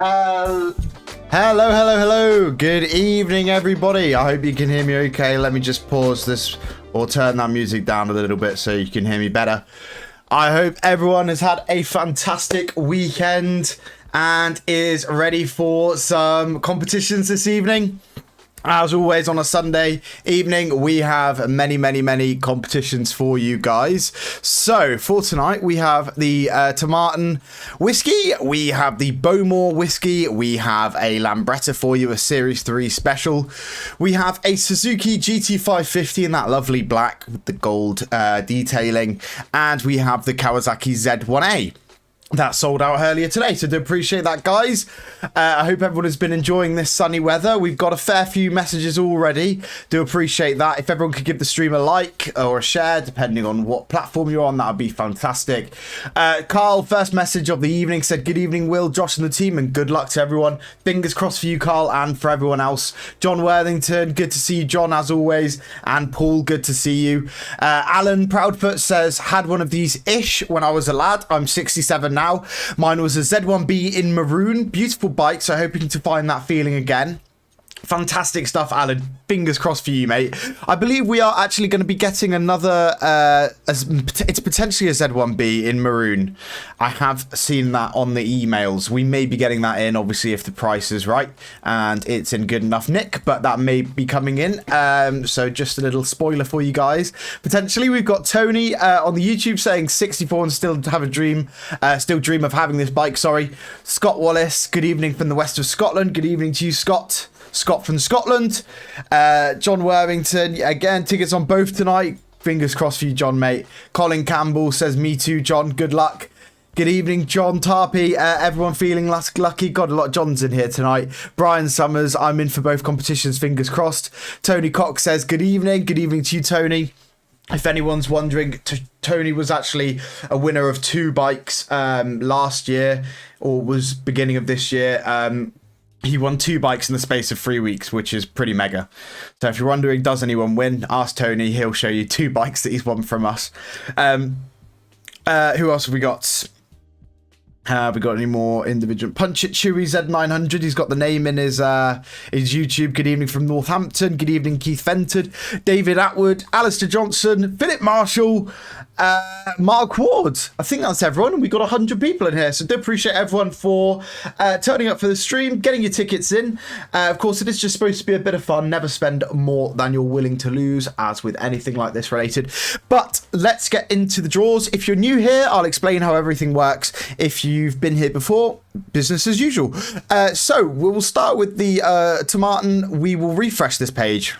Hello, hello. Good evening, everybody. I hope you can hear me okay. Let me just pause this or turn that music down a little bit so you can hear me better. I hope everyone has had a fantastic weekend and is ready for some competitions this evening. As always, on a Sunday evening, we have many competitions for you guys. So, for tonight, we have the Tomatin Whiskey, we have the Bowmore Whiskey, we have a Lambretta for you, a Series 3 special. We have a Suzuki GT550 in that lovely black with the gold detailing. And we have the Kawasaki Z1A. That sold out earlier today, so do appreciate that, guys. I hope everyone has been enjoying this sunny weather. We've got a fair few messages already. Do appreciate that. If everyone could give the stream a like or a share, depending on what platform you're on, that would be fantastic. Carl, first message of the evening, said, good evening, Will, Josh and the team, and good luck to everyone. Fingers crossed for you, Carl, and for everyone else. John Worthington, good to see you, John, as always. And Paul, good to see you. Alan Proudfoot says, had one of these-ish when I was a lad. I'm 67 now. Mine was a Z1B in maroon. Beautiful bike, so hoping to find that feeling again. Fantastic stuff, Alan. Fingers crossed for you, mate. I believe we are actually going to be getting another, it's potentially a Z1B in maroon. I have seen that on the emails. We may be getting that in, obviously, if the price is right and it's in good enough nick, but that may be coming in. So just a little spoiler for you guys. Potentially, we've got Tony on the YouTube saying 64 and still have a dream, still dream of having this bike, sorry. Scott Wallace, good evening from the west of Scotland. Good evening to you, Scott. Scott from Scotland. John Worthington, again, tickets on both tonight. Fingers crossed for you, John, mate. Colin Campbell says, me too, John. Good luck. Good evening, John Tarpey. Everyone feeling lucky? Got a lot of Johns in here tonight. Brian Summers, I'm in for both competitions. Fingers crossed. Tony Cox says, good evening. Good evening to you, Tony. If anyone's wondering, Tony was actually a winner of 2 bikes last year, or was beginning of this year. He won 2 bikes in the space of 3 weeks, which is pretty mega. So if you're wondering, does anyone win? Ask Tony. He'll show you 2 bikes that he's won from us. Who else have we got? Have we got any more individual? Punch It Chewy Z900. He's got the name in his YouTube. Good evening from Northampton. Good evening, Keith Fenton. David Atwood. Alistair Johnson. Philip Marshall. Mark Ward. I think that's everyone. And we've got 100 people in here. So do appreciate everyone for turning up for the stream, getting your tickets in. Of course, it is just supposed to be a bit of fun. Never spend more than you're willing to lose, as with anything like this related. But let's get into the draws. If you're new here, I'll explain how everything works. If you've been here before, business as usual. So we'll start with the Tomatin. We will refresh this page.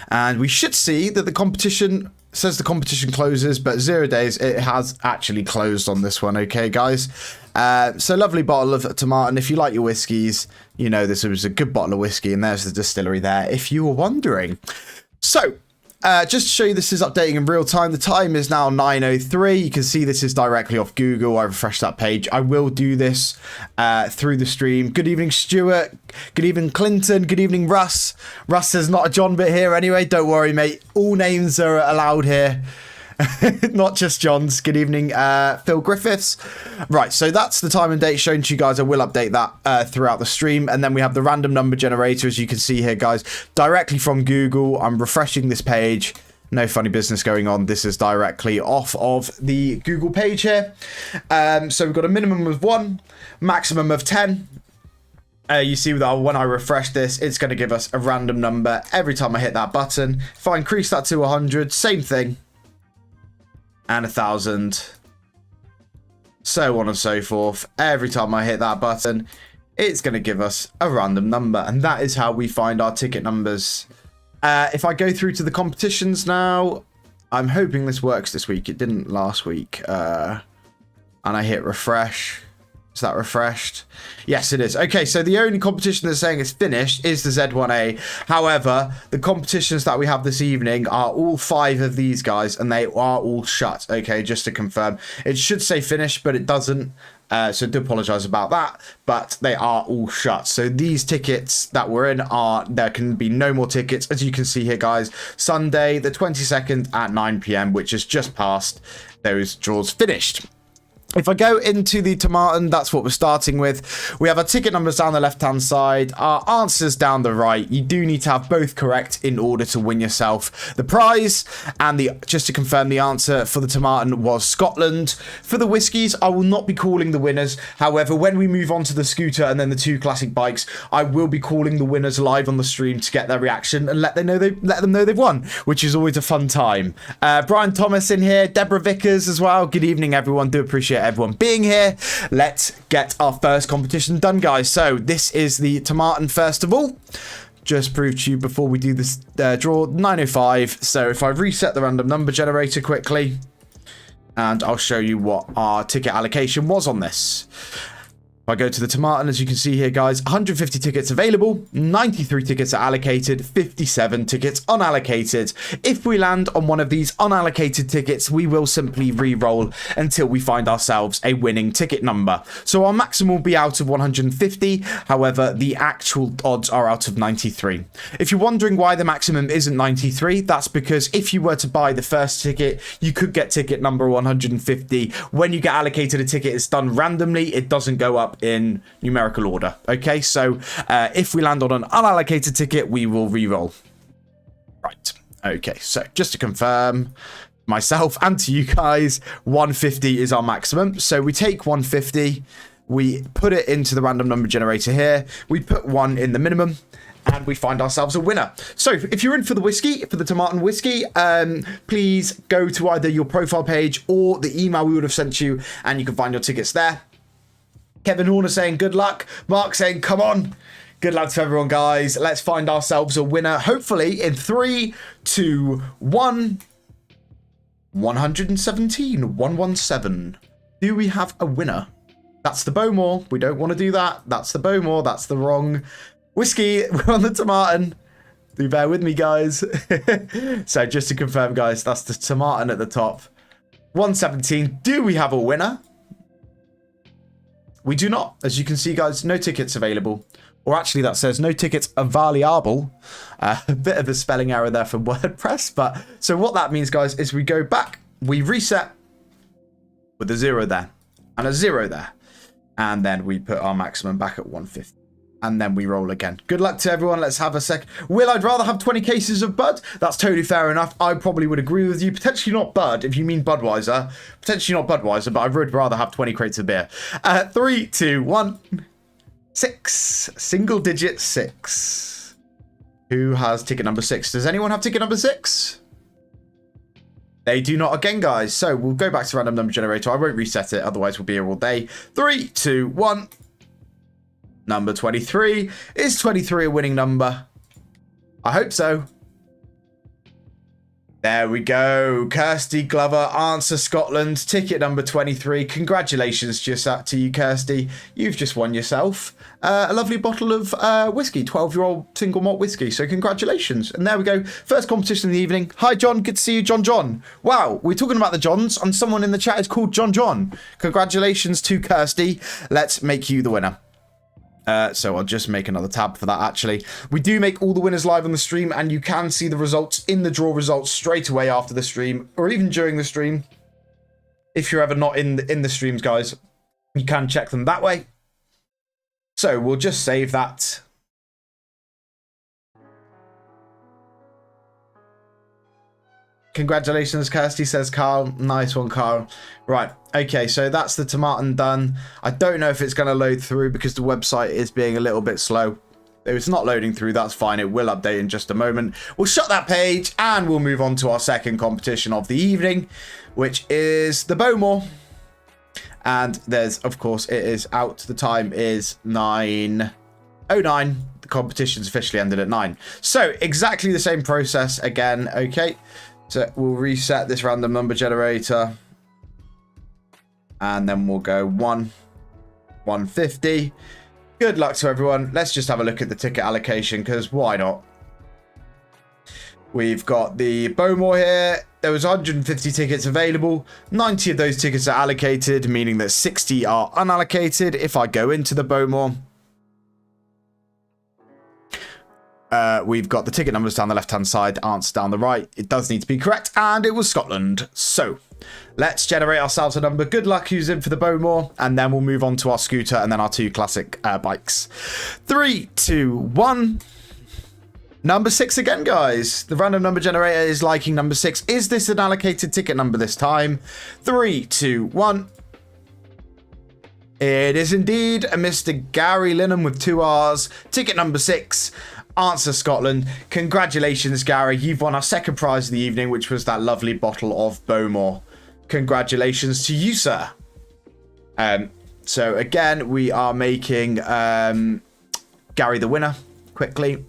And we should see that the competition says the competition closes, but 0 days. It has actually closed on this one. Okay, guys. So lovely bottle of Tomatin. If you like your whiskies, you know this was a good bottle of whiskey, and there's the distillery there, if you were wondering. So just to show you, this is updating in real time. The time is now 9:03. You can see this is directly off Google. I refreshed that page. I will do this through the stream. Good evening, Stuart. Good evening, Clinton. Good evening, Russ. Russ says not a John bit here anyway. Don't worry, mate. All names are allowed here. Not just John's. Good evening, Phil Griffiths. Right, so that's the time and date shown to you guys. I will update that throughout the stream. And then we have the random number generator, as you can see here, guys, directly from Google. I'm refreshing this page. No funny business going on. This is directly off of the Google page here. So we've got a minimum of 1, maximum of 10. You see that when I refresh this, it's going to give us a random number every time I hit that button. If I increase that to 100, same thing. And 1,000, so on and so forth. Every time I hit that button, it's going to give us a random number, and that is how we find our ticket numbers. If I go through to the competitions now, I'm hoping this works this week. It didn't last week. And I hit refresh. Is that refreshed? Yes, it is. Okay, so the only competition that's saying it's finished is the Z1A. However, the competitions that we have this evening are all 5 of these guys, and they are all shut. Okay, just to confirm. It should say finished, but it doesn't. So I do apologise about that, but they are all shut. So these tickets that we're in there can be no more tickets. As you can see here, guys, Sunday, the 22nd at 9 PM, which is just past those draws finished. If I go into the Tomaten, that's what we're starting with. We have our ticket numbers down the left-hand side, our answers down the right. You do need to have both correct in order to win yourself the prize. And just to confirm, the answer for the Tomaten was Scotland. For the whiskies, I will not be calling the winners. However, when we move on to the scooter and then the 2 classic bikes, I will be calling the winners live on the stream to get their reaction and let them know they've won, which is always a fun time. Brian Thomas in here, Deborah Vickers as well. Good evening, everyone. Do appreciate everyone being here. Let's get our first competition done, guys. So this is the Tomaten first of all. Just proved to you before we do this draw, 905. So if I reset the random number generator quickly, and I'll show you what our ticket allocation was on this. If I go to the Tomaten, as you can see here, guys, 150 tickets available, 93 tickets are allocated, 57 tickets unallocated. If we land on one of these unallocated tickets, we will simply re-roll until we find ourselves a winning ticket number. So our maximum will be out of 150. However, the actual odds are out of 93. If you're wondering why the maximum isn't 93, that's because if you were to buy the first ticket, you could get ticket number 150. When you get allocated a ticket, it's done randomly. It doesn't go up in numerical order. Okay, so if we land on an unallocated ticket, we will re-roll. Right. Okay, so just to confirm myself and to you guys, 150 is our maximum. So we take 150, we put it into the random number generator here, we put 1 in the minimum, and we find ourselves a winner. So if you're in for the whiskey, for the Tomaten whiskey, please go to either your profile page or the email we would have sent you, and you can find your tickets there. Kevin Horner saying good luck. Mark saying come on. Good luck to everyone, guys. Let's find ourselves a winner. Hopefully in 3, 2, 1. 117. 117. Do we have a winner? That's the Bowmore. We don't want to do that. That's the Bowmore. That's the wrong whiskey. We're on the Tomaten. Do bear with me, guys. So just to confirm, guys, that's the Tomaten at the top. 117. Do we have a winner? We do not. As you can see, guys, no tickets available. Or actually, that says no tickets available. A bit of a spelling error there from WordPress. But so what that means, guys, is we go back, we reset with a 0 there and a 0 there. And then we put our maximum back at 150. And then we roll again. Good luck to everyone. Let's have a sec. Will, I'd rather have 20 cases of Bud. That's totally fair enough. I probably would agree with you. Potentially not Bud, if you mean Budweiser. Potentially not Budweiser, but I would rather have 20 crates of beer. 3, 2, 1. 6. Single digit 6. Who has ticket number 6? Does anyone have ticket number 6? They do not again, guys. So we'll go back to random number generator. I won't reset it. Otherwise, we'll be here all day. 3, 2, 1. Number 23. Is 23 a winning number? I hope so. There we go. Kirsty Glover, answer Scotland, ticket number 23. Congratulations to you, Kirsty. You've just won yourself a lovely bottle of whiskey, 12-year-old single malt whiskey. So congratulations. And there we go. First competition in the evening. Hi, John. Good to see you, John. Wow, we're talking about the Johns, and someone in the chat is called John. Congratulations to Kirsty. Let's make you the winner. So I'll just make another tab for that, actually. We do make all the winners live on the stream, and you can see the results in the draw results straight away after the stream, or even during the stream. If you're ever not in the streams, guys, you can check them that way. So we'll just save that. Congratulations, Kirsty, says Carl. Nice one, Carl. Right, okay, so that's the Tomaten done. I don't know if it's going to load through because the website is being a little bit slow. If it's not loading through, that's fine. It will update in just a moment. We'll shut that page and we'll move on to our second competition of the evening, which is the Bowmore. And there's, of course, it is out. The time is 9:09. The competition's officially ended at 9. So exactly the same process again. Okay. So we'll reset this random number generator. And then we'll go 150. Good luck to everyone. Let's just have a look at the ticket allocation, because why not? We've got the Bowmore here. There was 150 tickets available. 90 of those tickets are allocated, meaning that 60 are unallocated. If I go into the Bowmore, we've got the ticket numbers down the left-hand side, answer down the right. It does need to be correct, and it was Scotland. So Let's generate ourselves a number. Good luck who's in for the Bowmore, and then we'll move on to our scooter and then our 2 classic bikes. 3, 2, 1. Number 6 again, guys. The random number generator is liking number 6. Is this an allocated ticket number this time? 3, 2, 1. It is indeed a Mr. Gary Linham with 2 R's. Ticket number 6. Answer Scotland. Congratulations, Gary. You've won our second prize of the evening, which was that lovely bottle of Bowmore. Congratulations to you, sir. So again, we are making Gary the winner quickly.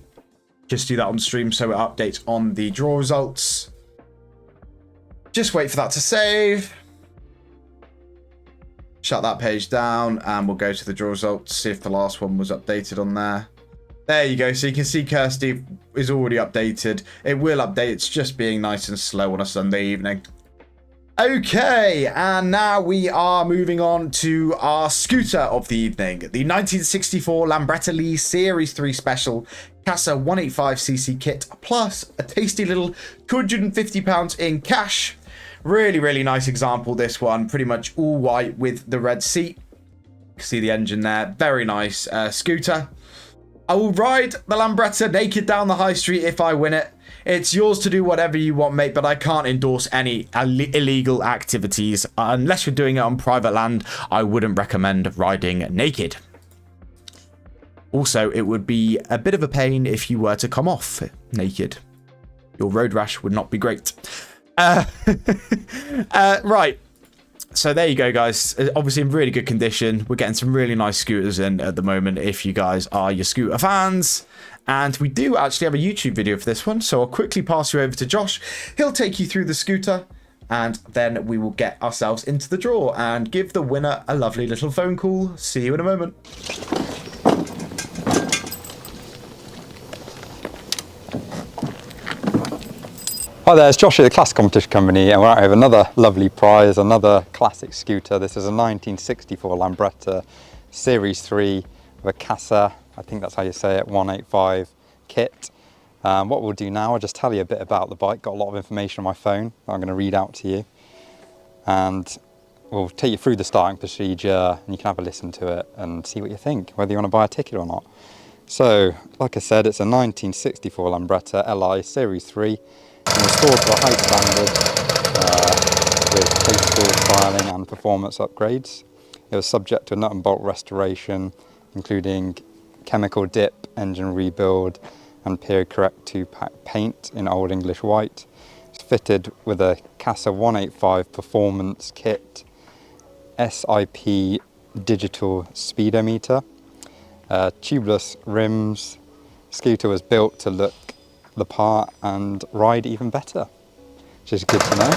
Just do that on stream so it updates on the draw results. Just wait for that to save. Shut that page down and we'll go to the draw results, see if the last one was updated on there. There you go. So you can see Kirsty is already updated. It will update. It's just being nice and slow on a Sunday evening. Okay, and now we are moving on to our scooter of the evening. The 1964 Lambretta Lee Series 3 Special Casa 185cc kit, plus a tasty little £250 in cash. Really, really nice example, this one. Pretty much all white with the red seat. You can see the engine there. Very nice scooter. I will ride the Lambretta naked down the high street if I win it. It's yours to do whatever you want, mate, but I can't endorse any illegal activities. Unless you're doing it on private land, I wouldn't recommend riding naked. Also, it would be a bit of a pain if you were to come off naked. Your road rash would not be great. Right. So there you go, guys. Obviously in really good condition. We're getting some really nice scooters in at the moment if you guys are your scooter fans. And we do actually have a YouTube video for this one. So I'll quickly pass you over to Josh. He'll take you through the scooter. And then we will get ourselves into the draw and give the winner a lovely little phone call. See you in a moment. Hi there, it's Josh at the Classic Competition Company and we're out here with another lovely prize, another classic scooter. This is a 1964 Lambretta Series 3 with a Casa, I think that's how you say it, 185 kit. What we'll do now, I'll just tell you a bit about the bike. Got a lot of information on my phone that I'm going to read out to you. And we'll take you through the starting procedure and you can have a listen to it and see what you think, whether you want to buy a ticket or not. So, like I said, it's a 1964 Lambretta Li Series 3. And restored to a high standard with tasteful styling and performance upgrades. It was subject to a nut and bolt restoration, including chemical dip, engine rebuild, and period correct 2-pack paint in Old English white. It's fitted with a Casa 185 performance kit, SIP digital speedometer, tubeless rims. Scooter was built to look the part and ride even better, which is good to know.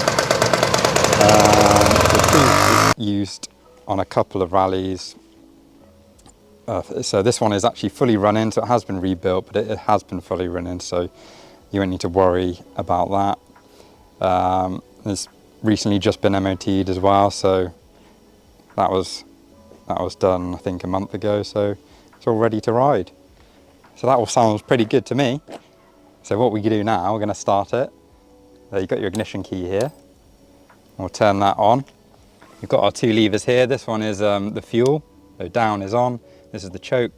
The tube is used on a couple of rallies. So this one is actually fully running, so it has been rebuilt, but it has been fully running, so you won't need to worry about that. It's recently just been MOT'd as well, so that was done I think a month ago, so it's all ready to ride. So that all sounds pretty good to me. So what we do now, we're going to start it. You've got your ignition key here. We'll turn that on. We've got our 2 levers here. This one is the fuel. So down is on. This is the choke.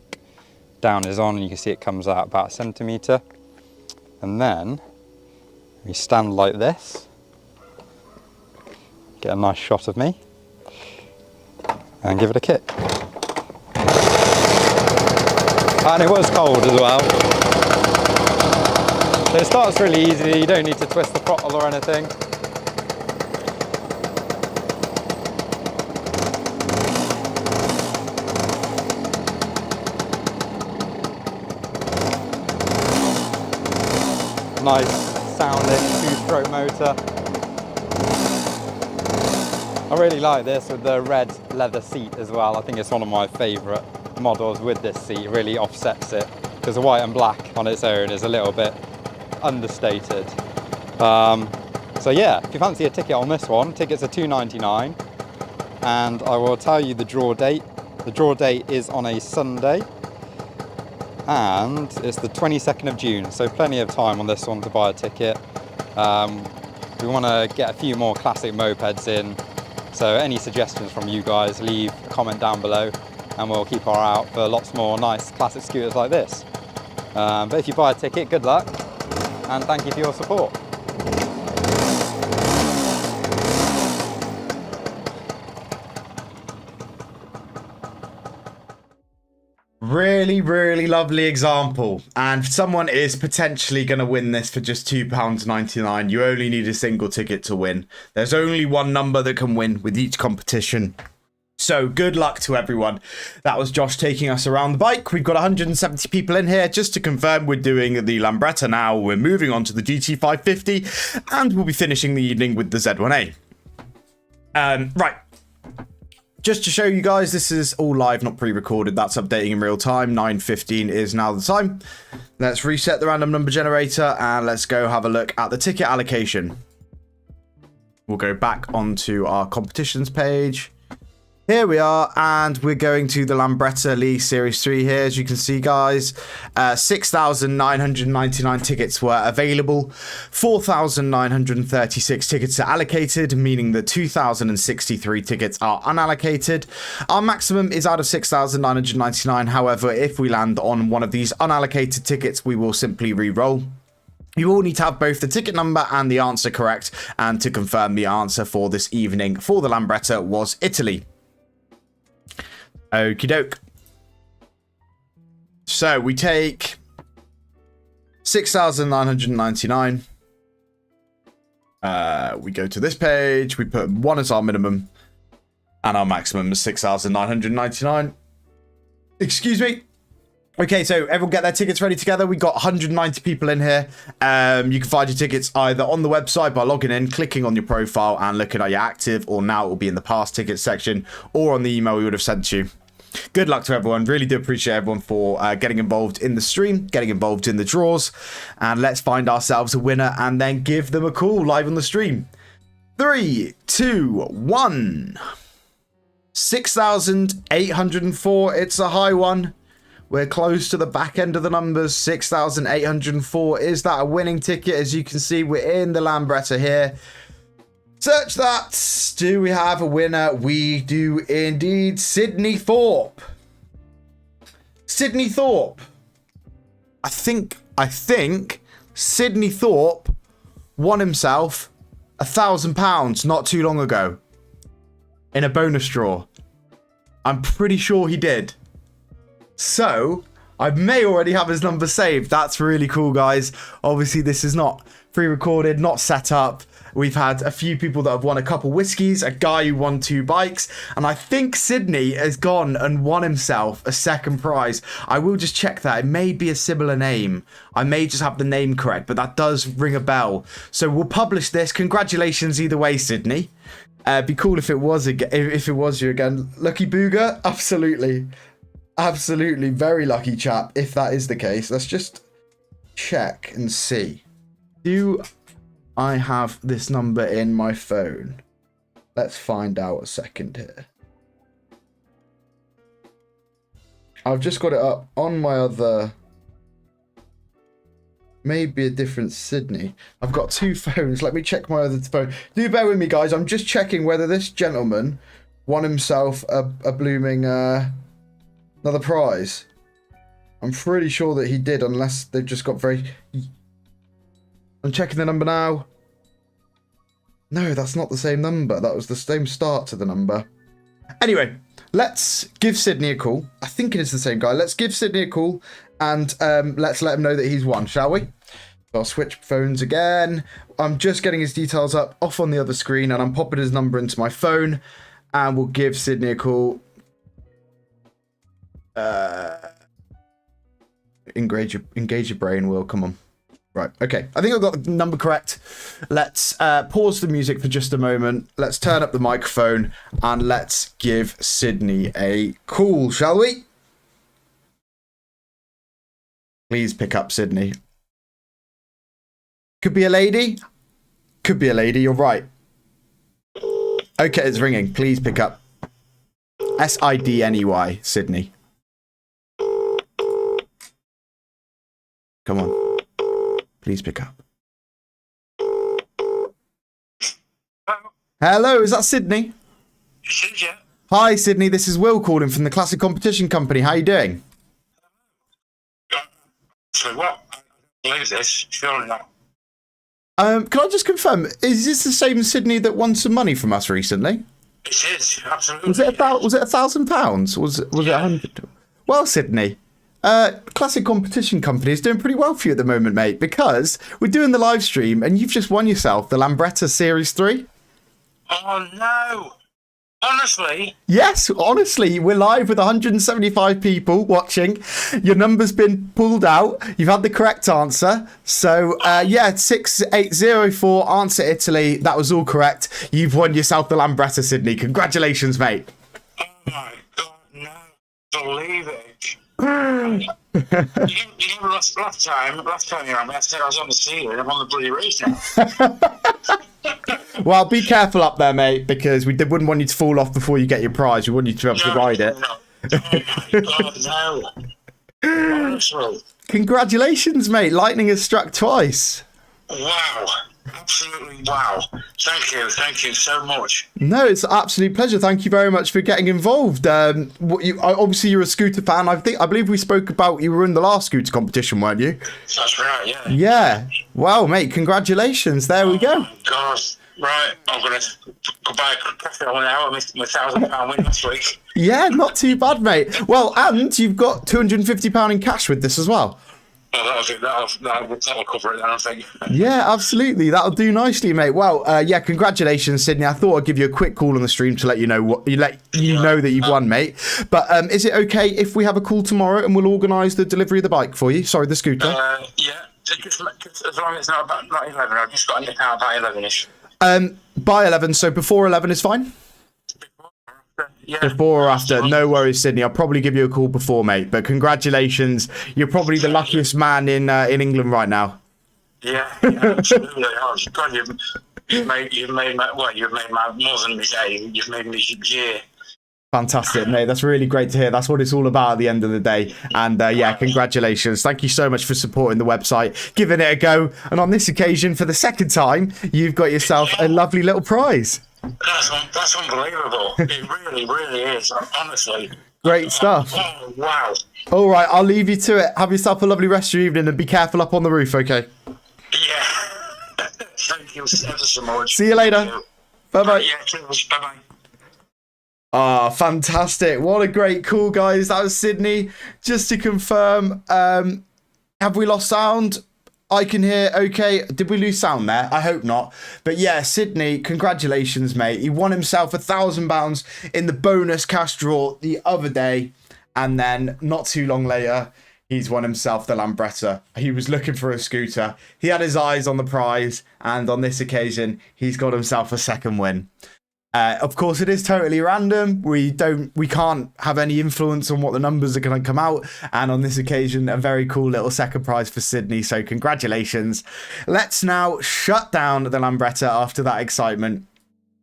Down is on, and you can see it comes out about 1 centimetre. And then we stand like this. Get a nice shot of me. And give it a kick. And it was cold as well. So it starts really easy, you don't need to twist the throttle or anything. Nice sounding 2-stroke motor. I really like this with the red leather seat as well. I think it's one of my favourite models with this seat. It really offsets it because the white and black on its own is a little bit understated. So yeah, if you fancy a ticket on this one, tickets are £2.99, and I will tell you the draw date. The draw date is on a Sunday and it's the 22nd of June, so plenty of time on this one to buy a ticket. We want to get a few more classic mopeds in. So any suggestions from you guys, leave a comment down below and we'll keep our eye out for lots more nice classic scooters like this. But if you buy a ticket, good luck and thank you for your support. Really, really lovely example. And someone is potentially going to win this for just £2.99. You only need a single ticket to win. There's only one number that can win with each competition. So good luck to everyone. That was Josh taking us around the bike. We've got 170 people in here. Just to confirm, we're doing the Lambretta now. We're moving on to the GT550 and we'll be finishing the evening with the Z1A. Right. Just to show you guys, this is all live, not pre-recorded. That's updating in real time. 9:15 is now the time. Let's reset the random number generator and let's go have a look at the ticket allocation. We'll go back onto our competitions page. Here we are, and we're going to the Lambretta League Series 3 here, as you can see, guys. 6,999 tickets were available. 4,936 tickets are allocated, meaning that 2,063 tickets are unallocated. Our maximum is out of 6,999. However, if we land on one of these unallocated tickets, we will simply re-roll. You all need to have both the ticket number and the answer correct. And to confirm, the answer for this evening for the Lambretta was Italy. Okie doke. So we take 6,999. We go to this page. We put 1 as our minimum. And our maximum is 6,999. Excuse me. Okay, so everyone get their tickets ready together. We got 190 people in here. You can find your tickets either on the website by logging in, clicking on your profile and looking at your active, or now it will be in the past tickets section, or on the email we would have sent you. Good luck to everyone. Really do appreciate everyone for getting involved in the stream, getting involved in the draws. And let's find ourselves a winner and then give them a call live on the stream. 3, 2, 1. 6,804. It's a high one. We're close to the back end of the numbers. 6,804. Is that a winning ticket? As you can see, we're in the Lambretta here. Search that. Do we have a winner? We do indeed. Sydney Thorpe. Sydney Thorpe. I think Sydney Thorpe won himself £1,000 not too long ago in a bonus draw. I'm pretty sure he did. So, I may already have his number saved. That's really cool, guys. Obviously, this is not pre-recorded, not set up. We've had a few people that have won a couple whiskies, a guy who won 2 bikes, and I think Sydney has gone and won himself a second prize. I will just check that. It may be a similar name. I may just have the name correct, but that does ring a bell. So we'll publish this. Congratulations either way, Sydney. Be cool if it was you again. Lucky Booger? Absolutely. Absolutely, very lucky chap, if that is the case. Let's just check and see. Do I have this number in my phone? Let's find out a second here. I've just got it up on my other... Maybe a different Sydney. I've got 2 phones. Let me check my other phone. Do bear with me, guys. I'm just checking whether this gentleman won himself a blooming... another prize. I'm pretty sure that he did, unless they've just got very... I'm checking the number now. No, that's not the same number. That was the same start to the number. Anyway, let's give Sydney a call. I think it is the same guy. Let's give Sydney a call and let's let him know that he's won, shall we? I'll switch phones again. I'm just getting his details up off on the other screen and I'm popping his number into my phone and we'll give Sydney a call. Engage your brain, Will. Come on. Right. Okay. I think I've got the number correct. Let's pause the music for just a moment. Let's turn up the microphone and let's give Sydney a call, shall we? Please pick up, Sydney. Could be a lady. Could be a lady. You're right. Okay, it's ringing. Please pick up. Sidney, Sydney. Come on. Please pick up. Hello, is that Sydney? It is, yeah. Hi, Sydney. This is Will calling from the Classic Competition Company. How you doing? So what? I don't believe this. Surely not. Can I just confirm? Is this the same Sydney that won some money from us recently? It is, absolutely. Was it £1,000? Was it 100? Well, Sydney, Classic Competition Company is doing pretty well for you at the moment, mate, because we're doing the live stream and you've just won yourself the Lambretta Series 3. Oh, no. Honestly? Yes, honestly, we're live with 175 people watching. Your number's been pulled out. You've had the correct answer. So, yeah, 6804, answer Italy. That was all correct. You've won yourself the Lambretta, Sydney. Congratulations, mate. Oh, my God, no. Believe it. you know, last time you rang me, I said I was on the ceiling. I'm on the bloody race now. Well, be careful up there, mate, because we wouldn't want you to fall off before you get your prize. We want you to be able to ride it. No. Oh, my God, no. Honestly. Congratulations, mate. Lightning has struck twice. Wow. Absolutely wow. Thank you so much. No, it's an absolute pleasure. Thank you very much for getting involved. Obviously, you're a scooter fan. I believe we spoke about you were in the last scooter competition, weren't you? That's right, yeah. Yeah. Wow, mate. Congratulations. There we go. Oh, my God. Right, I'm going to go buy a coffee on now with my £1,000 win last week. Yeah, not too bad, mate. Well, and you've got £250 in cash with this as well. Oh, that'll cover it then, I think. Yeah, absolutely. That'll do nicely, mate. Well, yeah, congratulations, Sydney. I thought I'd give you a quick call on the stream to let you know know that you've won, mate. But is it okay if we have a call tomorrow and we'll organise the delivery of the bike for you? Sorry, the scooter. Yeah, just as long as it's not 11. I've just got an account about 11ish. By 11, so before 11 is fine? Yeah. Before or after? No worries, Sydney. I'll probably give you a call before, mate. But congratulations. You're probably the luckiest man in England right now. Yeah, absolutely. Oh, God, you've made my more than my day. You've made me year. Fantastic, mate. That's really great to hear. That's what it's all about at the end of the day. And yeah, congratulations. Thank you so much for supporting the website, giving it a go. And on this occasion, for the second time, you've got yourself a lovely little prize. That's unbelievable. It really, really is. Honestly. Great stuff. Oh, wow. All right, I'll leave you to it. Have yourself a lovely rest of your evening and be careful up on the roof, okay? Yeah. Thank you ever so much. See you later. Bye-bye. Yeah, cheers. Bye-bye. Ah, fantastic. What a great call, guys. That was Sydney. Just to confirm, have we lost sound? I can hear okay. Did we lose sound there? I hope not. But yeah, Sydney, congratulations, mate. He won himself £1,000 in the bonus cash draw the other day. And then not too long later, he's won himself the Lambretta. He was looking for a scooter. He had his eyes on the prize. And on this occasion, he's got himself a second win. Of course, it is totally random. We can't have any influence on what the numbers are going to come out. And on this occasion, a very cool little second prize for Sydney. So congratulations. Let's now shut down the Lambretta after that excitement.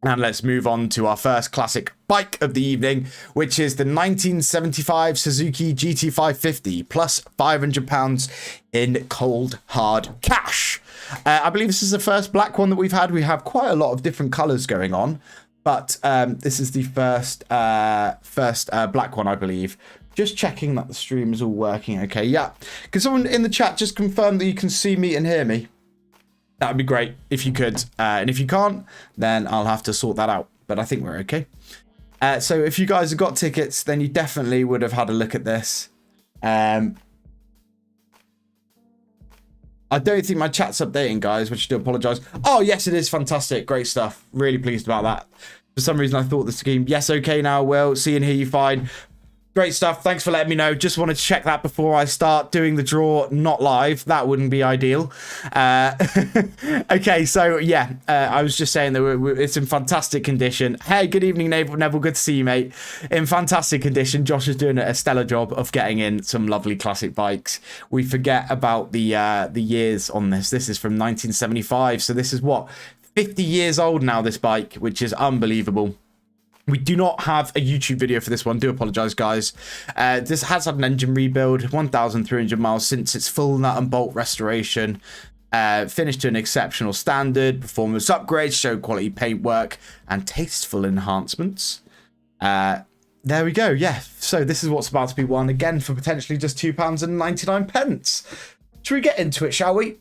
And let's move on to our first classic bike of the evening, which is the 1975 Suzuki GT550 plus £500 in cold hard cash. I believe this is the first black one that we've had. We have quite a lot of different colours going on. But this is the first black one, I believe. Just checking that the stream is all working okay. Yeah. Can someone in the chat just confirm that you can see me and hear me? That would be great if you could. And if you can't, then I'll have to sort that out. But I think we're okay. So if you guys have got tickets, then you definitely would have had a look at this. I don't think my chat's updating, guys, which I do apologise. Oh, yes, it is fantastic. Great stuff. Really pleased about that. For some reason, I thought the scheme. Yes, okay now, Will. See and hear you fine. Great stuff. Thanks for letting me know. Just wanted to check that before I start doing the draw not live. That wouldn't be ideal. Okay, so yeah, I was just saying that it's in fantastic condition. Hey, good evening, Neville. Good to see you, mate. In fantastic condition. Josh is doing a stellar job of getting in some lovely classic bikes. We forget about the years on this. This is from 1975, so this is what, 50 years old now, this bike, which is unbelievable. We do not have a YouTube video for this one. Do apologise, guys. This has had an engine rebuild, 1,300 miles since its full nut and bolt restoration. Finished to an exceptional standard, performance upgrades, show quality paintwork, and tasteful enhancements. There we go, yeah. So this is what's about to be won again for potentially just £2.99. Should we get into it, shall we?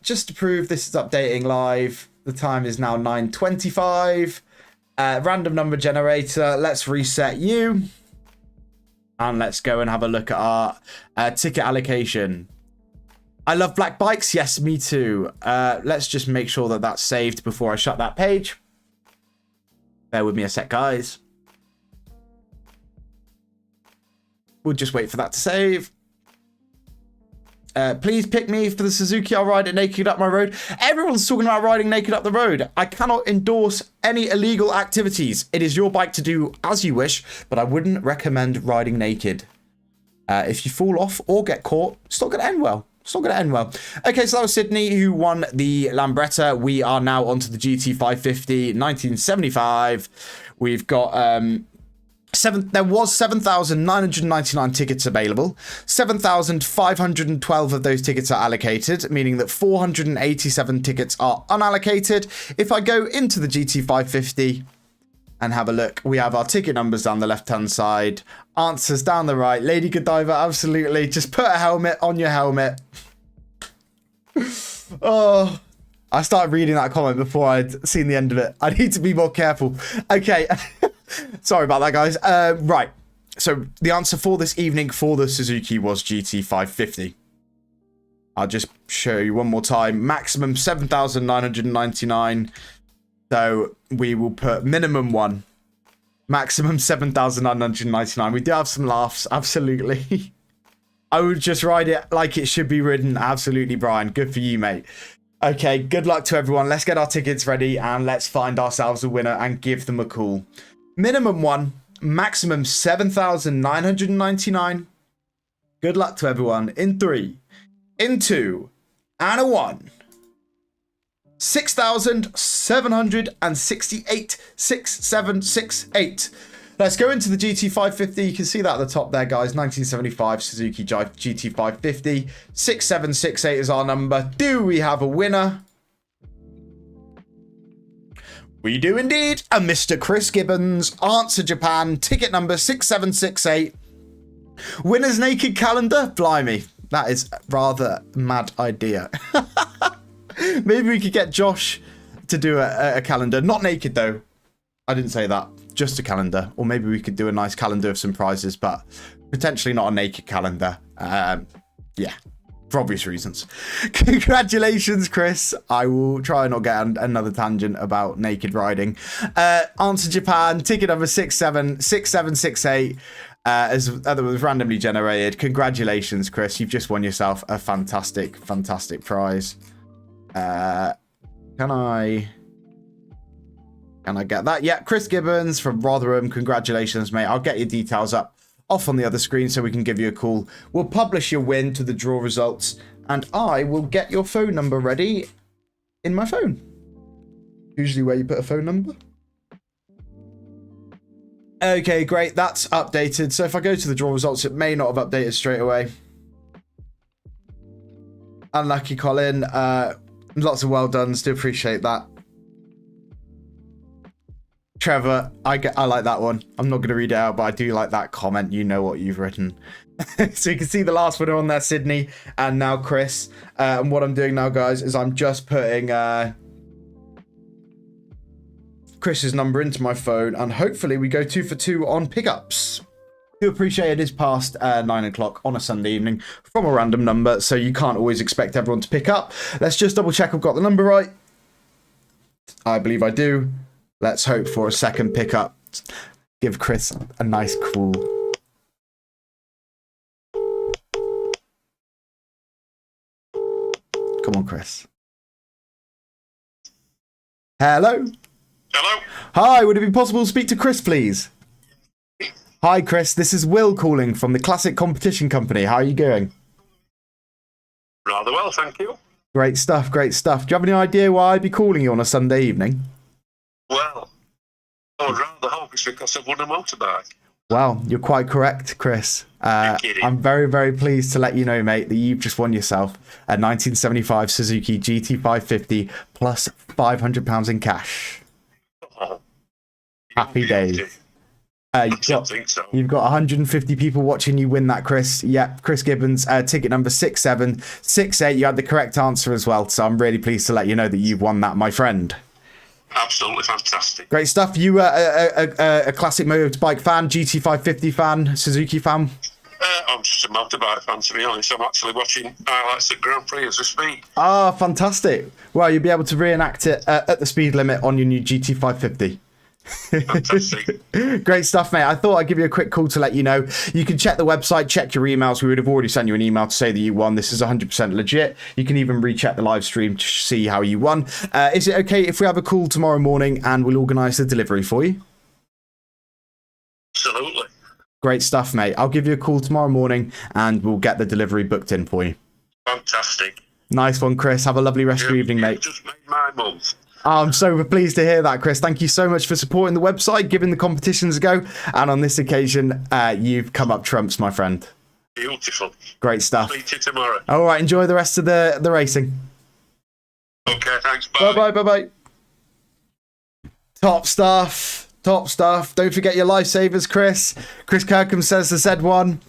Just to prove this is updating live, the time is now 9:25. Random number generator, let's reset you. And let's go and have a look at our ticket allocation. I love black bikes. Yes, me too. Let's just make sure that that's saved before I shut that page. Bear with me a sec, guys. We'll just wait for that to save. Please pick me for the Suzuki. I'll ride it naked up my road. Everyone's talking about riding naked up the road. I cannot endorse any illegal activities. It is your bike to do as you wish, but I wouldn't recommend riding naked. If you fall off or get caught, it's not going to end well. It's not going to end well. Okay, so that was Sydney who won the Lambretta. We are now onto the GT550 1975. We've got there was 7,999 tickets available. 7,512 of those tickets are allocated, meaning that 487 tickets are unallocated. If I go into the GT550 and have a look, we have our ticket numbers down the left-hand side, answers down the right. Lady Godiva, absolutely. Just put a helmet on your helmet. Oh, I started reading that comment before I'd seen the end of it. I need to be more careful. Okay. Sorry about that, guys. Right. So the answer for this evening for the Suzuki was GT550. I'll just show you one more time. Maximum 7,999. So we will put minimum 1. Maximum 7,999. We do have some laughs. Absolutely. I would just ride it like it should be ridden. Absolutely, Brian. Good for you, mate. Okay, good luck to everyone. Let's get our tickets ready and let's find ourselves a winner and give them a call. Minimum 1, maximum 7,999. Good luck to everyone. In 3, in 2, and a 1. 6,768. 6768. Let's go into the GT550. You can see that at the top there, guys. 1975 Suzuki GT550. 6768 is our number. Do we have a winner? We do indeed. A Mr. Chris Gibbons. Answer Japan. Ticket number 6768. Winner's naked calendar. Blimey. That is a rather mad idea. Maybe we could get Josh to do a calendar. Not naked, though. I didn't say that. Just a calendar. Or maybe we could do a nice calendar of some prizes, but potentially not a naked calendar. Yeah. For obvious reasons. Congratulations, Chris. I will try and not get another tangent about naked riding. Answer Japan, ticket number 6768, that was randomly generated. Congratulations, Chris. You've just won yourself a fantastic, fantastic prize. Can I get that? Yeah, Chris Gibbons from Rotherham. Congratulations, mate. I'll get your details up off on the other screen so we can give you a call. We'll publish your win to the draw results and I will get your phone number ready in my phone. Usually where you put a phone number. Okay, great. That's updated. So if I go to the draw results, it may not have updated straight away. Unlucky, Colin. Lots of well dones. Do appreciate that. Trevor, I like that one. I'm not going to read it out, but I do like that comment. You know what you've written. So you can see the last winner on there, Sydney, and now Chris. And what I'm doing now, guys, is I'm just putting Chris's number into my phone, and hopefully we go 2 for 2 on pickups. Do appreciate it is past 9 o'clock on a Sunday evening from a random number, so you can't always expect everyone to pick up. Let's just double check I've got the number right. I believe I do. Let's hope for a second pickup. Give Chris a nice call. Come on, Chris. Hello? Hello? Hi, would it be possible to speak to Chris, please? Hi, Chris. This is Will calling from the Classic Competition Company. How are you going? Rather well, thank you. Great stuff, great stuff. Do you have any idea why I'd be calling you on a Sunday evening? Well, I would rather hope it's because I've won a motorbike. Well, you're quite correct, Chris. kidding. I'm very, very pleased to let you know, mate, that you've just won yourself a 1975 Suzuki GT550 plus £500 in cash. Oh, Happy days. I don't think so. You've got 150 people watching you win that, Chris. Yep, Chris Gibbons, ticket number 6768. You had the correct answer as well, so I'm really pleased to let you know that you've won that, my friend. Absolutely fantastic. Great stuff. You a classic motorbike fan, GT550 fan, Suzuki fan? I'm just a motorbike fan, to be honest. I'm actually watching highlights at Grand Prix as we speak. Ah, fantastic. Well, you'll be able to reenact it at the speed limit on your new GT550. Fantastic. Great stuff, mate. I thought I'd give you a quick call to let you know. You can check the website, check your emails. We would have already sent you an email to say that you won. This is 100% legit. You can even recheck the live stream to see how you won. Is it okay if we have a call tomorrow morning and we'll organise the delivery for you? Absolutely. Great stuff, mate. I'll give you a call tomorrow morning and we'll get the delivery booked in for you. Fantastic. Nice one, Chris. Have a lovely rest of your evening, mate. Just made my month. I'm so pleased to hear that, Chris. Thank you so much for supporting the website, giving the competitions a go. And on this occasion, you've come up trumps, my friend. Beautiful. Great stuff. Speak to you tomorrow. All right, enjoy the rest of the racing. Okay, thanks. Bye. Bye-bye, bye-bye. Top stuff. Top stuff. Don't forget your lifesavers, Chris. Chris Kirkham says the Z1.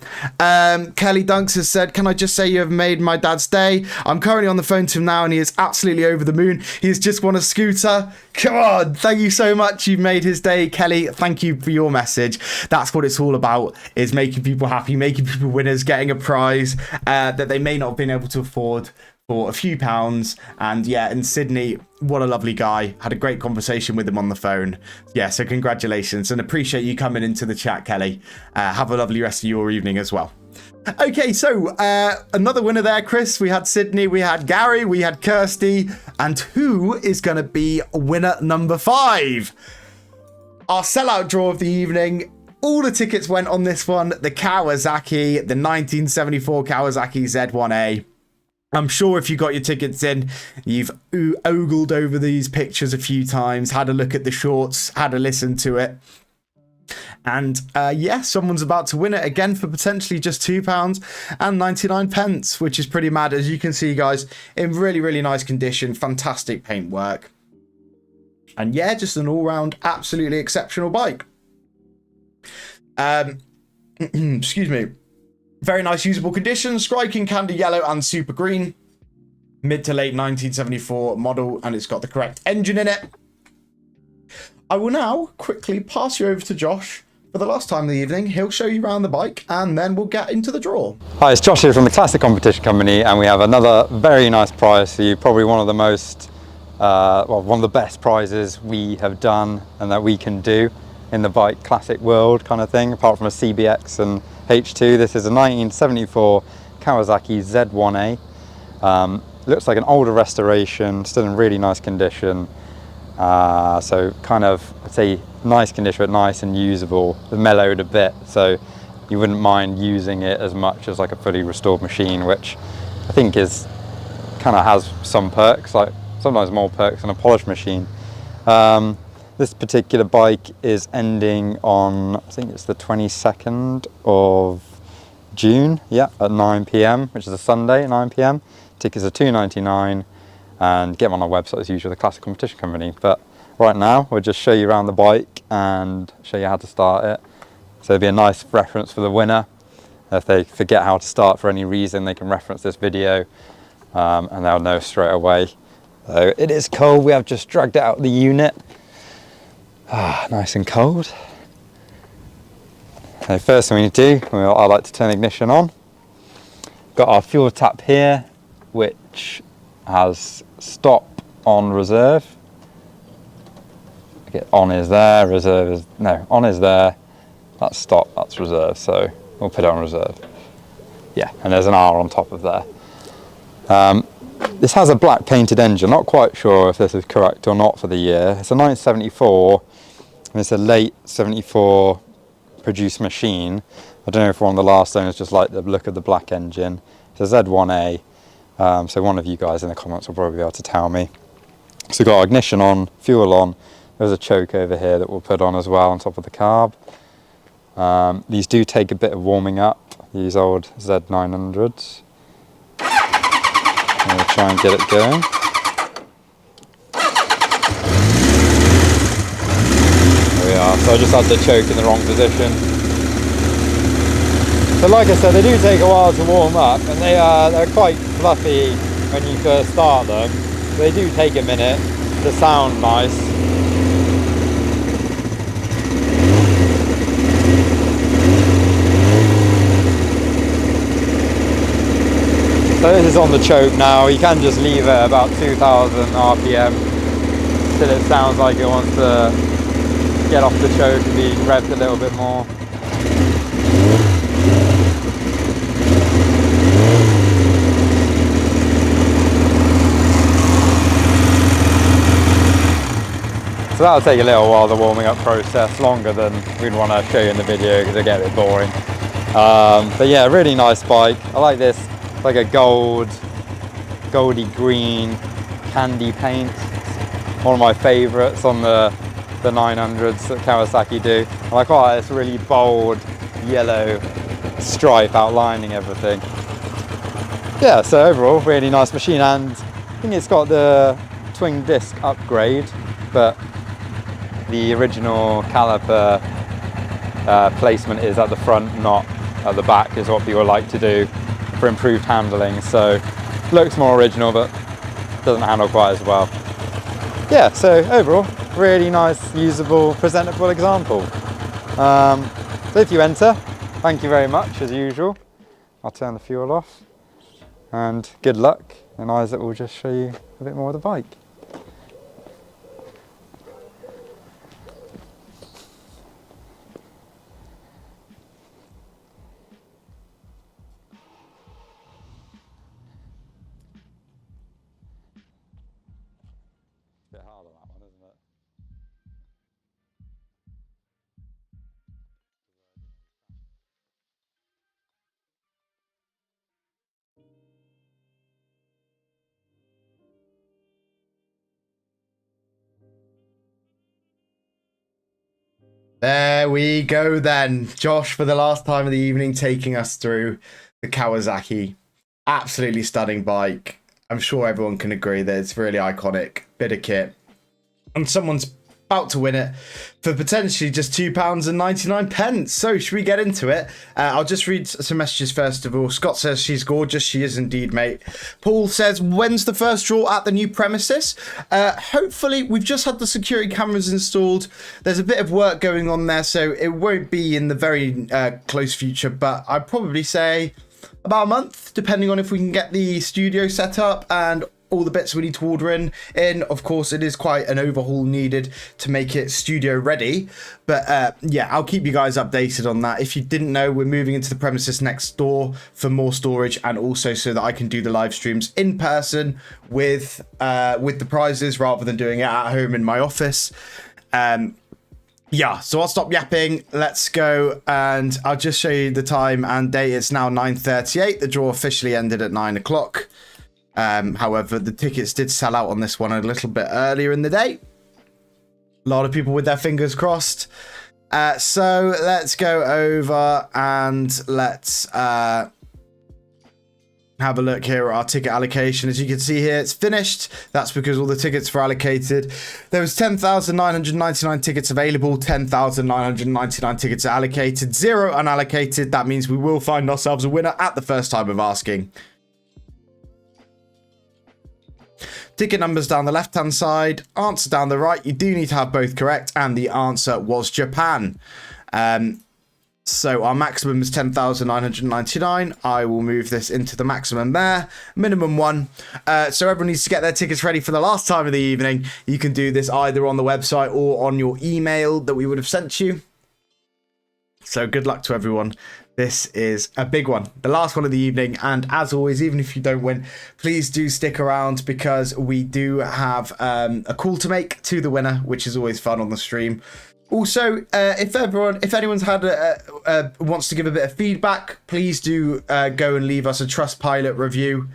Kelly Dunks has said, can I just say you have made my dad's day? I'm currently on the phone to him now and he is absolutely over the moon. He's just won a scooter. Come on. Thank you so much. You've made his day, Kelly. Thank you for your message. That's what it's all about, is making people happy, making people winners, getting a prize that they may not have been able to afford for a few pounds. And yeah, in Sydney, what a lovely guy. Had a great conversation with him on the phone. Yeah, so congratulations and appreciate you coming into the chat, Kelly. Have a lovely rest of your evening as well. Okay, so another winner there, Chris. We had Sydney, we had Gary, we had Kirsty, and who is going to be winner number 5? Our sellout draw of the evening. All the tickets went on this one. The Kawasaki, the 1974 Kawasaki Z1A. I'm sure if you got your tickets in, you've ogled over these pictures a few times, had a look at the shorts, had a listen to it. And yeah, someone's about to win it again for potentially just £2.99, which is pretty mad. As you can see, guys, in really, really nice condition, fantastic paintwork. And yeah, just an all-round absolutely exceptional bike. Excuse me. Very nice usable condition, striking candy yellow and super green. Mid to late 1974 model, and it's got the correct engine in it. I will now quickly pass you over to Josh for the last time of the evening. He'll show you around the bike and then we'll get into the draw. Hi, it's Josh here from the Classic Competition Company, and we have another very nice prize for you. Probably one of the most, well, one of the best prizes we have done and that we can do in the bike classic world kind of thing, apart from a CBX and H2. This is a 1974 Kawasaki Z1A. Looks like an older restoration, still in really nice condition. So kind of, I'd say nice condition, but nice and usable. It's mellowed a bit, so you wouldn't mind using it as much as like a fully restored machine, which I think is kind of has some perks, like sometimes more perks than a polished machine. This particular bike is ending on, I think it's the 22nd of June, yeah, at 9 PM, which is a Sunday at 9 PM. Tickets are £2.99, and get them on our website as usual, the Classic Competition Company. But right now, we'll just show you around the bike and show you how to start it. So it'll be a nice reference for the winner. If they forget how to start for any reason, they can reference this video and they'll know straight away. So it is cold, we have just dragged it out of the unit. Nice and cold. So first thing we need to do, I like to turn the ignition on. Got our fuel tap here, which has stop on reserve. Okay, on is there, reserve is, no, on is there, that's stop, that's reserve, so we'll put it on reserve. Yeah, and there's an R on top of there. This has a black painted engine, not quite sure if this is correct or not for the year. It's a 1974, and it's a late 74 produced machine. I don't know if one of the last owners just liked the look of the black engine. It's a Z1A, so one of you guys in the comments will probably be able to tell me. So we've got our ignition on, fuel on, there's a choke over here that we'll put on as well on top of the carb. These do take a bit of warming up, these old Z900s. I'm going to try and get it going. There we are. So I just had the choke in the wrong position. So like I said, they do take a while to warm up, and they're quite fluffy when you first start them. They do take a minute to sound nice. So this is on the choke now. You can just leave it about 2000 RPM till it sounds like it wants to get off the choke and be revved a little bit more. So that'll take a little while, the warming up process, longer than we'd want to show you in the video because it'll get a bit boring. But yeah, really nice bike. I like this. It's like a goldy green candy paint. One of my favourites on the 900s that Kawasaki do. And I quite like this really bold yellow stripe outlining everything. Yeah, so overall, really nice machine, and I think it's got the twin disc upgrade, but the original caliper placement is at the front, not at the back, is what people like to do for improved handling. So looks more original, but doesn't handle quite as well. Yeah, so overall, really nice, usable, presentable example. So if you enter, thank you very much as usual. I'll turn the fuel off, and good luck, and Isaac will just show you a bit more of the bike. Bit hard on that one, isn't it? There we go then. Josh, for the last time of the evening, taking us through the Kawasaki. Absolutely stunning bike. I'm sure everyone can agree that it's really iconic. Bit of kit. And someone's about to win it for potentially just £2.99. So should we get into it? I'll just read some messages first of all. Scott says she's gorgeous. She is indeed, mate. Paul says, when's the first draw at the new premises? Hopefully, we've just had the security cameras installed. There's a bit of work going on there, so it won't be in the very close future, but I'd probably say about a month, depending on if we can get the studio set up and all the bits we need to order in. Of course, it is quite an overhaul needed to make it studio ready. But yeah, I'll keep you guys updated on that. If you didn't know, we're moving into the premises next door for more storage, and also so that I can do the live streams in person with the prizes rather than doing it at home in my office. Yeah, so I'll stop yapping. Let's go, and I'll just show you the time and date. It's now 9:38. The draw officially ended at 9 o'clock. However, the tickets did sell out on this one a little bit earlier in the day. A lot of people with their fingers crossed. So let's go over and let's have a look here at our ticket allocation. As you can see here, it's finished. That's because all the tickets were allocated. There was 10,999 tickets available. 10,999 tickets are allocated. 0 unallocated. That means we will find ourselves a winner at the first time of asking. Ticket numbers down the left-hand side, answer down the right. You do need to have both correct, and the answer was Japan. So our maximum is 10,999. I will move this into the maximum there. Minimum 1. So everyone needs to get their tickets ready for the last time of the evening. You can do this either on the website or on your email that we would have sent you. So good luck to everyone. This is a big one, the last one of the evening, and as always, even if you don't win, please do stick around because we do have a call to make to the winner, which is always fun on the stream. Also, if anyone's had wants to give a bit of feedback, please do go and leave us a Trustpilot review.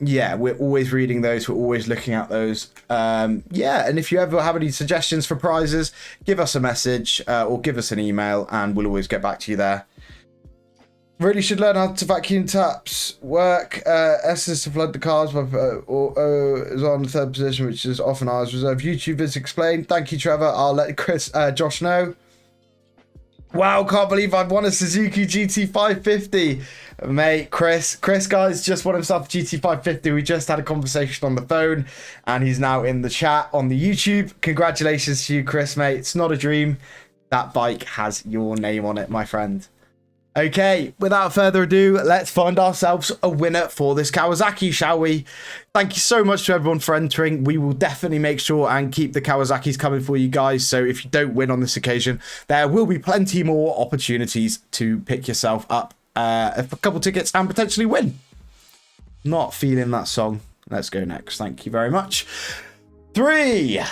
yeah, we're always reading those. We're always looking at those. Yeah, and if you ever have any suggestions for prizes, give us a message or give us an email, and we'll always get back to you there. Really should learn how to vacuum taps work. S is to flood the cars, but O is on the third position, which is often ours reserved. YouTube is explained. Thank you, Trevor. I'll let Josh know. Wow, can't believe I've won a Suzuki GT550. Mate, Chris, guys, just won himself a GT550. We just had a conversation on the phone, and he's now in the chat on the YouTube. Congratulations to you, Chris, mate. It's not a dream. That bike has your name on it, my friend. Okay, without further ado, let's find ourselves a winner for this Kawasaki, shall we? Thank you so much to everyone for entering. We will definitely make sure and keep the Kawasaki's coming for you guys. So if you don't win on this occasion, there will be plenty more opportunities to pick yourself up a couple tickets and potentially win. Not feeling that song. Let's go next. Thank you very much. 3,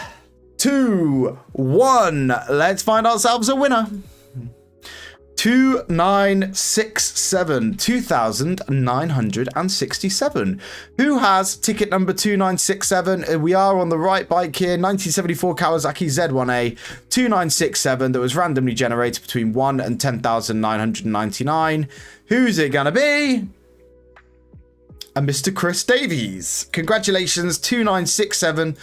2, 1. Let's find ourselves a winner. 2967. Who has ticket number 2967? We are on the right bike here. 1974 Kawasaki Z1A 2967 that was randomly generated between 1 and 10,999. Who's it gonna be? And Mr. Chris Davies. Congratulations, 2967.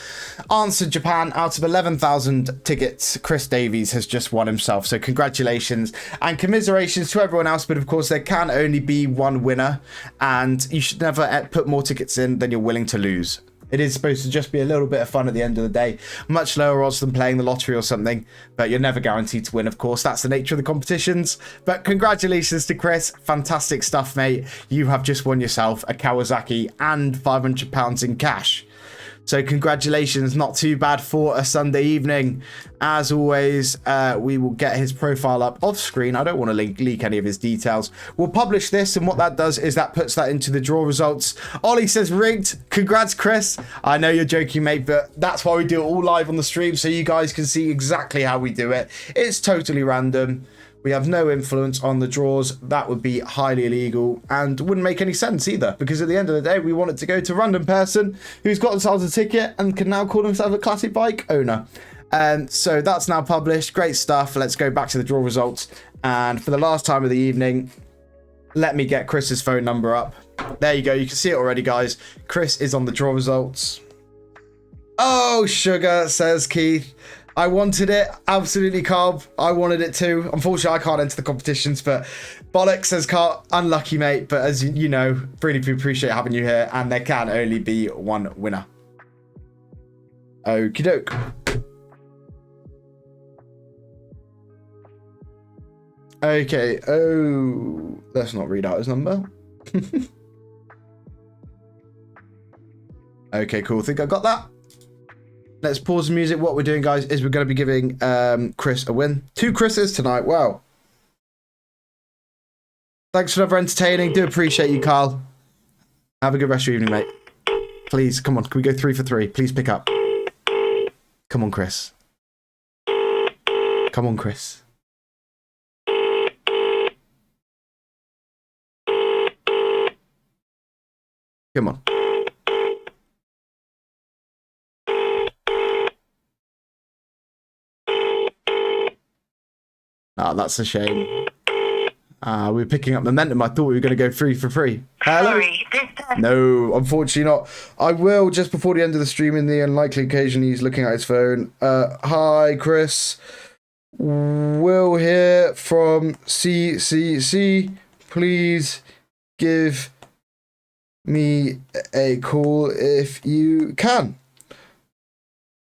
Answered Japan. Out of 11,000 tickets, Chris Davies has just won himself. So congratulations and commiserations to everyone else. But of course, there can only be one winner, and you should never put more tickets in than you're willing to lose. It is supposed to just be a little bit of fun at the end of the day. Much lower odds than playing the lottery or something, but you're never guaranteed to win, of course. That's the nature of the competitions. But congratulations to Chris. Fantastic stuff, mate. You have just won yourself a Kawasaki and £500 in cash. So congratulations, not too bad for a Sunday evening. As always, we will get his profile up off screen. I don't want to leak any of his details. We'll publish this, and what that does is that puts that into the draw results. Ollie says rigged. Congrats, Chris. I know you're joking, mate, but that's why we do it all live on the stream, so you guys can see exactly how we do it. It's totally random. We have no influence on the draws. That would be highly illegal and wouldn't make any sense either, because at the end of the day, we want it to go to a random person who's got themselves a ticket and can now call himself a classic bike owner. So that's now published. Great stuff. Let's go back to the draw results. And for the last time of the evening, let me get Chris's phone number up. There you go. You can see it already, guys. Chris is on the draw results. Oh, sugar, says Keith. I wanted it. Absolutely, Carb. I wanted it too. Unfortunately, I can't enter the competitions, but bollocks, says Carb. Unlucky, mate. But as you know, really appreciate having you here. And there can only be one winner. Okie doke. Okay. Oh, let's not read out his number. Okay, cool. Think I got that. Let's pause the music. What we're doing, guys, is we're going to be giving Chris a win. 2 Chris's tonight. Wow. Thanks for another entertaining. Do appreciate you, Carl. Have a good rest of your evening, mate. Please, come on. Can we go 3 for 3? Please pick up. Come on, Chris. Come on, Chris. Come on. Ah, that's a shame. We're picking up momentum. I thought we were going to go 3 for 3. Hello? Sorry, this time. No, unfortunately not. I will, just before the end of the stream, in the unlikely occasion he's looking at his phone. Hi, Chris. Will here from CCC. Please give me a call if you can.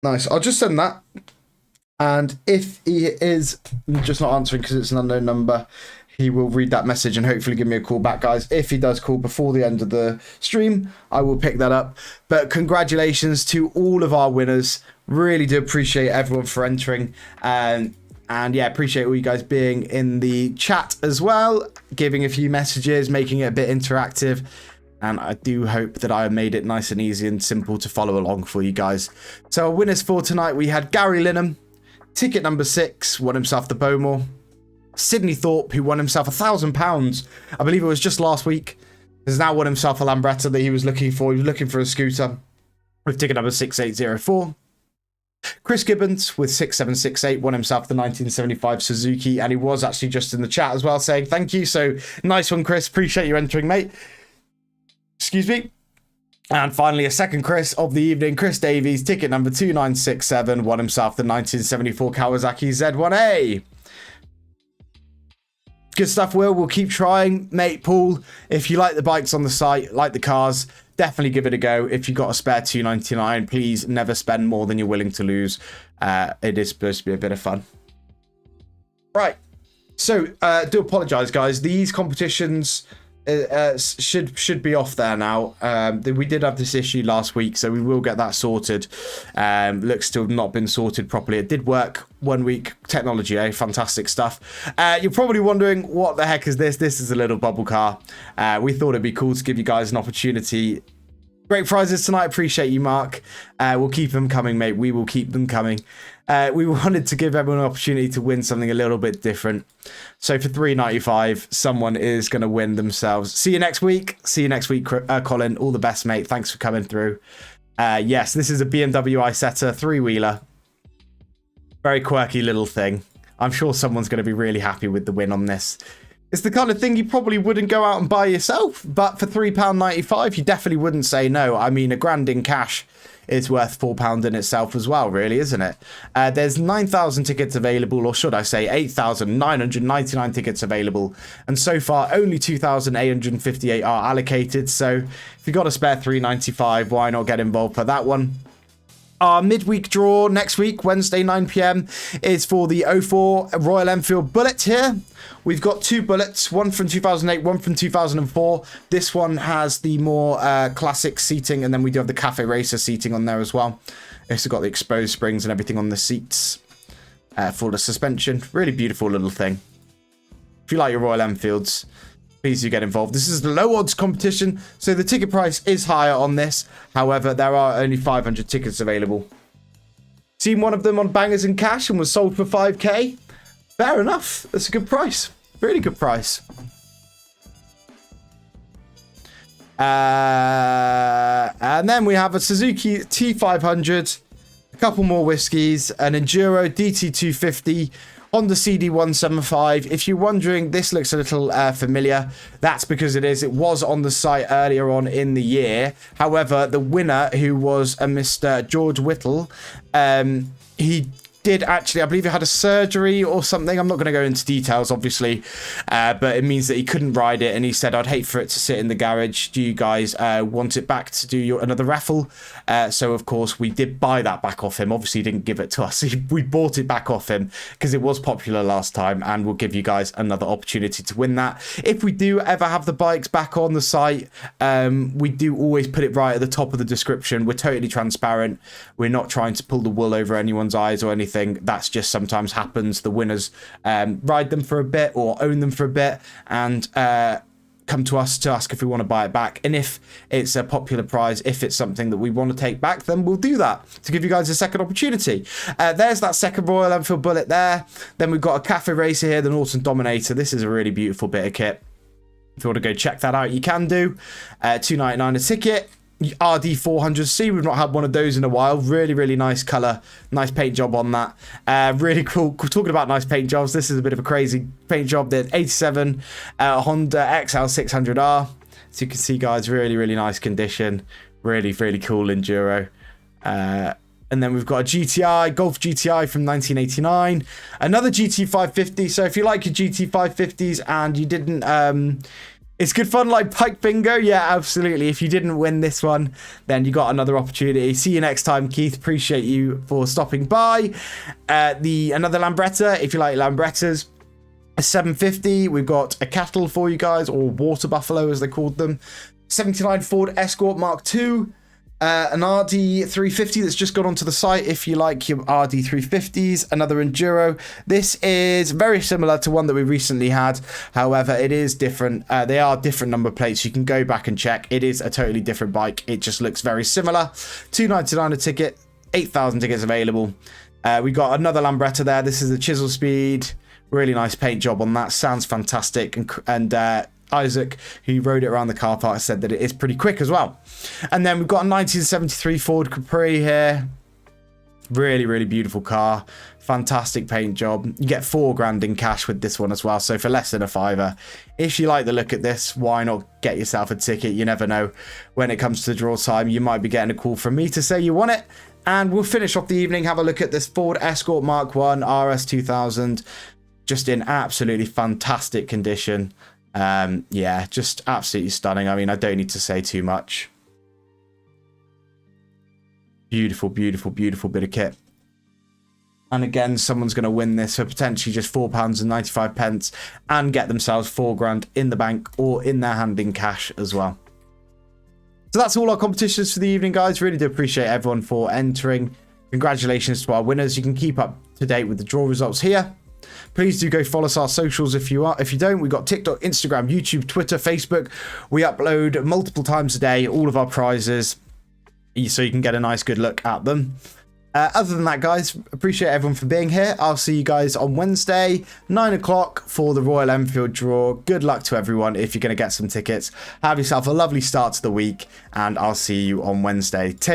Nice. I'll just send that. And if he is just not answering because it's an unknown number, he will read that message and hopefully give me a call back, guys. If he does call before the end of the stream, I will pick that up. But congratulations to all of our winners. Really do appreciate everyone for entering. And yeah, appreciate all you guys being in the chat as well, giving a few messages, making it a bit interactive. And I do hope that I made it nice and easy and simple to follow along for you guys. So our winners for tonight, we had Gary Linham. Ticket number 6 won himself the Bowmore. Sydney Thorpe, who won himself £1,000. I believe it was just last week. There's now won himself a Lambretta that he was looking for. He was looking for a scooter with ticket number 6804. Chris Gibbons with 6768 won himself the 1975 Suzuki, and he was actually just in the chat as well saying thank you. So nice one, Chris. Appreciate you entering, mate. Excuse me. And finally, a second Chris of the evening, Chris Davies, ticket number 2967, won himself the 1974 Kawasaki Z1A. Good stuff, Will. We'll keep trying. Mate, Paul, if you like the bikes on the site, like the cars, definitely give it a go. If you've got a spare $2.99, please never spend more than you're willing to lose. It is supposed to be a bit of fun. Right. So, do apologise, guys. These competitions should be off there now. We did have this issue last week, so we will get that sorted. Looks to have not been sorted properly. It did work 1 week. Technology, eh? Fantastic stuff. You're probably wondering, what the heck is this? This is a little bubble car. We thought it'd be cool to give you guys an opportunity. Great prizes tonight. Appreciate you, Mark. We'll keep them coming, mate. We will keep them coming. We wanted to give everyone an opportunity to win something a little bit different. So for $3.95, someone is going to win themselves. See you next week. See you next week, Colin. All the best, mate. Thanks for coming through. Yes, this is a BMW Isetta 3-wheeler. Very quirky little thing. I'm sure someone's going to be really happy with the win on this. It's the kind of thing you probably wouldn't go out and buy yourself, but for £3.95, you definitely wouldn't say no. I mean, a grand in cash is worth £4 in itself as well, really, isn't it? There's 9,000 tickets available, or should I say 8,999 tickets available, and so far only 2,858 are allocated. So if you've got a spare $3.95, why not get involved for that one? Our midweek draw next week, Wednesday, 9 p.m, is for the 04 Royal Enfield Bullet here. We've got two bullets, one from 2008, one from 2004. This one has the more classic seating, and then we do have the Cafe Racer seating on there as well. It's got the exposed springs and everything on the seats for the suspension. Really beautiful little thing. If you like your Royal Enfields, please do get involved. This is the low odds competition, so the ticket price is higher on this. However, there are only 500 tickets available. Seen one of them on Bangers and Cash and was sold for 5k. Fair enough. That's a good price. Really good price. And then we have a Suzuki T500, a couple more whiskies, an Enduro DT250, Honda CD175. If you're wondering, this looks a little familiar. That's because it is. It was on the site earlier on in the year. However, the winner, who was a Mr. George Whittle, he did actually, I believe he had a surgery or something. I'm not going to go into details, obviously, but it means that he couldn't ride it, and he said, I'd hate for it to sit in the garage. Do you guys want it back to do another raffle? So, of course, we did buy that back off him. Obviously, he didn't give it to us. We bought it back off him because it was popular last time, and we'll give you guys another opportunity to win that. If we do ever have the bikes back on the site, we do always put it right at the top of the description. We're totally transparent. We're not trying to pull the wool over anyone's eyes or anything. That's just sometimes happens. The winners ride them for a bit or own them for a bit and come to us to ask if we want to buy it back. And if it's a popular prize, if it's something that we want to take back, then we'll do that to give you guys a second opportunity. There's that second Royal Enfield Bullet there. Then we've got a Cafe Racer here, the Norton Dominator. This is a really beautiful bit of kit. If you want to go check that out, you can do. $2.99 a ticket. RD400C, we've not had one of those in a while. Really nice colour, nice paint job on that. Really cool. Talking about nice paint jobs, this is a bit of a crazy paint job. The 87 Honda XL600R, so you can see, guys, really nice condition. Really cool enduro. And then we've got a GTI, Golf GTI from 1989. Another GT550. So if you like your GT550s and you didn't it's good fun, like Pike Bingo. Yeah, absolutely. If you didn't win this one, then you got another opportunity. See you next time, Keith. Appreciate you for stopping by. Another Lambretta, if you like Lambrettas. A 750. We've got a Cattle for you guys, or Water Buffalo as they called them. 79 Ford Escort Mark II. An RD350 that's just gone onto the site if you like your RD350s. Another Enduro. This is very similar to one that we recently had. However, it is different. They are different number plates. You can go back and check. It is a totally different bike. It just looks very similar. $2.99 a ticket. 8,000 tickets available. We got another Lambretta there. This is the Chisel Speed. Really nice paint job on that. Sounds fantastic. And Isaac, who rode it around the car park, said that it is pretty quick as well. And then we've got a 1973 Ford Capri here. Really, really beautiful car. Fantastic paint job. You get $4,000 in cash with this one as well. So for less than a fiver, if you like the look at this, why not get yourself a ticket? You never know when it comes to the draw time. You might be getting a call from me to say you want it. And we'll finish off the evening. Have a look at this Ford Escort Mark 1 RS 2000. Just in absolutely fantastic condition. Yeah, just absolutely stunning. I mean, I don't need to say too much. Beautiful, beautiful, beautiful bit of kit. And again, someone's going to win this for potentially just £4.95 and get themselves $4,000 in the bank or in their hand in cash as well. So that's all our competitions for the evening, guys. Really do appreciate everyone for entering. Congratulations to our winners. You can keep up to date with the draw results here. Please do go follow us our socials if you don't. We've got TikTok, Instagram, YouTube, Twitter, Facebook. We upload multiple times a day all of our prizes, so you can get a nice good look at them. Other than that, guys, appreciate everyone for being here. I'll see you guys on Wednesday, 9 o'clock for the Royal Enfield draw. Good luck to everyone if you're going to get some tickets. Have yourself a lovely start to the week, and I'll see you on Wednesday. Take